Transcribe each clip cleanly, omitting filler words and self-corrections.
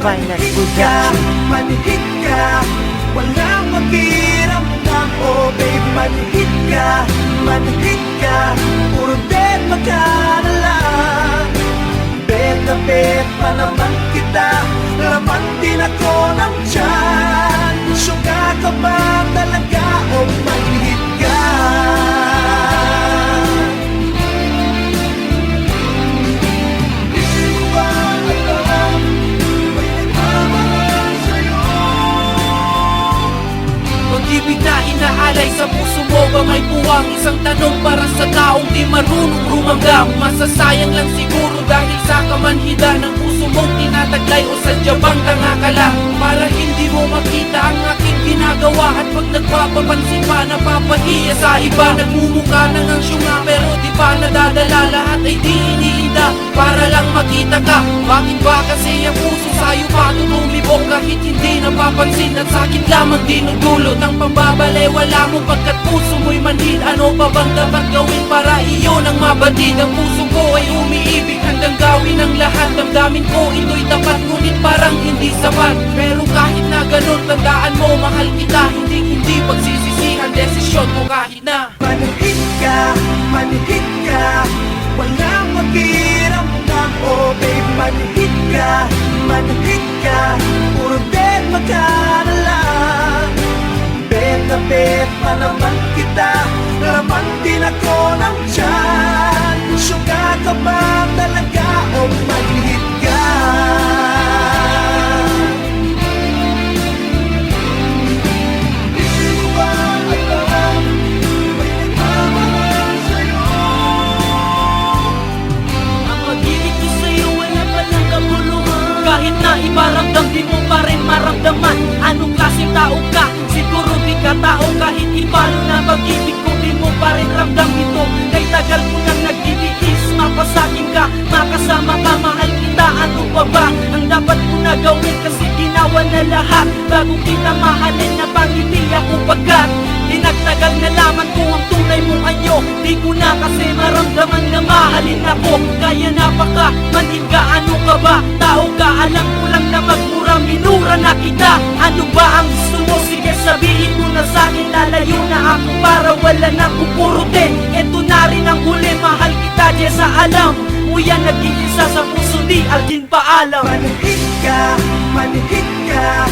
Finance Production. Manhid ka, walang makiramdam. Oh babe, manhid ka, puro dead magkana lang. Bet na bet pa naman kita, laman din ako ng tiyan. Suga ka ba talaga o manhid ka? Pag-ibig na inaalay sa puso mo ba may puwang? Isang tanong para sa taong di marunong rumamdam. Masasayang lang siguro dahil sa kamanhida ng puso mong tinataglay. O sadya bang tanga ka lang para hindi mo makita ang aking ginagawa? At pag nagpapapansin pa napapahiya sa iba, nagmumukha na ngang syunga pero di pa nadadala. Lahat ay di iniinda para lang makita ka. Bakit ba kasi ang puso sa'yo patutong libok? Kahit hindi napapansin at sakit lamang dinudulot ang pambabaliwala mo pagkat puso mo'y manhid. Ano pa bang dapat gawin para iyon ang mabatid? Ang puso ko ay umiibig, handang gawin ang lahat. Damdamin ko ito'y tapat, ngunit parang hindi sapat. Pero kahit na ganun, tandaan mo mahal kita. Hindi pagsisisihan desisyon mo kahit na Manhid ka, walang makiramdam. Oh babe, manhid ka, puro dead magkana lang. Bet na bet pa naman kita, laman din ako ng tiyan. Suga ka ba talaga o manhid ka? kahit na iparamdam, di mo pa rin maramdaman. Anong klaseng tao ka? Siguro di ka tao. Kahit ipalo na pag-ibig ko, di mo pa rin ramdam ito. Kay tagal ko nang nagtitiis, mapasakin ka, makasama ka, mahal kita. Ano pa ba ang dapat ko na gawin? Kasi ginawa na lahat bago kita mahalin. Napangiti ako pagkat tinagtagal na laman ko ang tunay mong anyo. Di ko na kasi maramdaman na mahalin ako. Kaya napaka manhid ka, ano ka ba? Tao ka, alam ko lang na magmura, minura na kita. Ano ba ang gusto mo? Sige sabihin mo na sa'kin, lalayo na ako para wala na kukurutin. Eto na rin ang huli, mahal kita, Jessa, alam mo yan, nag-iisa sa puso, di algin paalam. Manhid ka,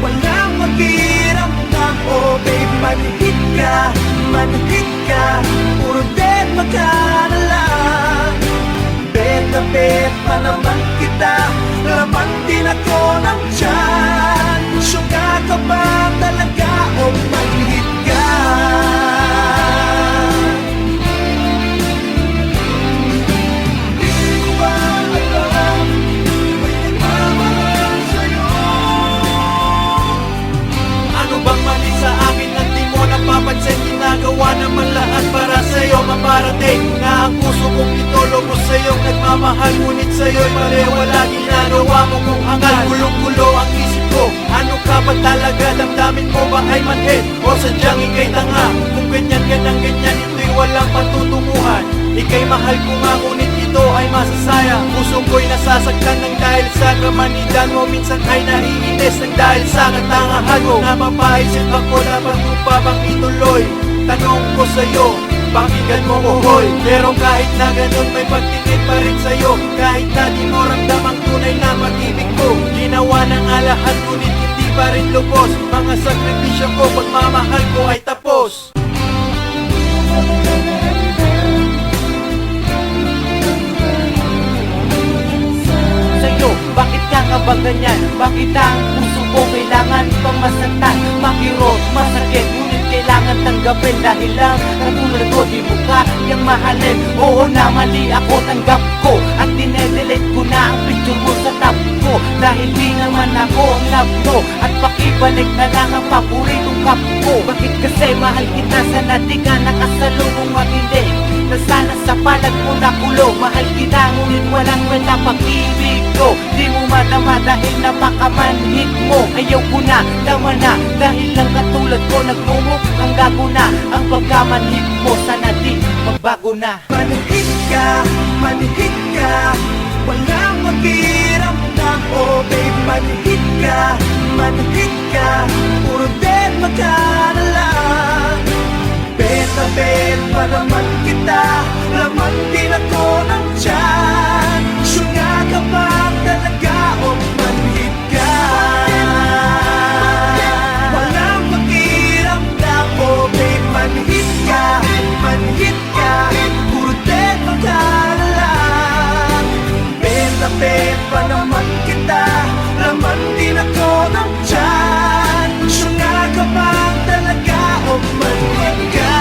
walang makiramdam. Oh babe, manhid ka, puro dead magkana lang. Bet na bet pa naman kita, laman din ako ng tiyan. Suga ka ba talaga o manhid ka? Papansin, ginagawa naman lahat para sa'yo maparating na ang puso kong ito lubos sa'yo nagmamahal, ngunit sa'yo'y pareho lagi ginagawa mo kung hangal. Gulong-gulo ang isip ko, ano ka ba talaga? Damdamin mo ba ay manhid o sadyang ika'y tanga? Kung ganyan ka ng ganyan, ito'y walang patutunguhan. Ika'y mahal ko nga, ngunit ito ay masasayang. Puso ko'y nasasaktan ng dahil sa kamanidan mo. Minsan ay naiinis ng dahil sa katangahan mo. Napapaisip ako, dapat mo pa bang ituloy? Tanong ko sa'yo, pakinggan mo uhoy. Pero kahit na ganun, may pagtingin pa rin sa'yo. Kahit na di mo ramdam ang tunay na pag-ibig ko. Ginawa na nga lahat, ngunit hindi pa rin lubos. Mga sakripisyo ko, pagmamahal ko ay tapos. Bakit ka nga ba ganyan? Bakit ang puso ko kailangan pang masaktan? Makirot, masakit, ngunit kailangan tanggapin. Dahil lang katulad ko, di mo kayang mahalin. Oo na, mali ako, tanggap ko. At dinedelete ko na ang picture mo sa tab ko. Dahil di naman ako ang love mo. At pakibalik na lang ang paboritong cup ko. Bakit kasi mahal kita, sana di ka nakasalubong at hindi na sana sa palad mo nakulong. Mahal kita, ngunit walang kwenta pag-ibig ko. Di mo madama dahil napakamanhid mo. Ayaw ko na, tama na, dahil lang katulad ko nagmumukhang gago na. Ang pagkamanhid mo, sana di magbago na. Manhid ka, walang makiramdam. Oh babe, manhid manhid ka, puro dead ka na lang. Bet pa naman kita, laman din ako ng tiyan. Syunga ka ba talaga o manhid ka? Walang pakiramdam o babe, manhid ka, puro dead ka na lang. Bet pa naman kita, laman din ako ng tiyan. Syunga ka ba talaga o manhid ka?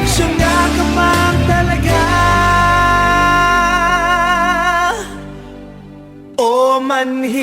Syunga ka ba talaga o manhid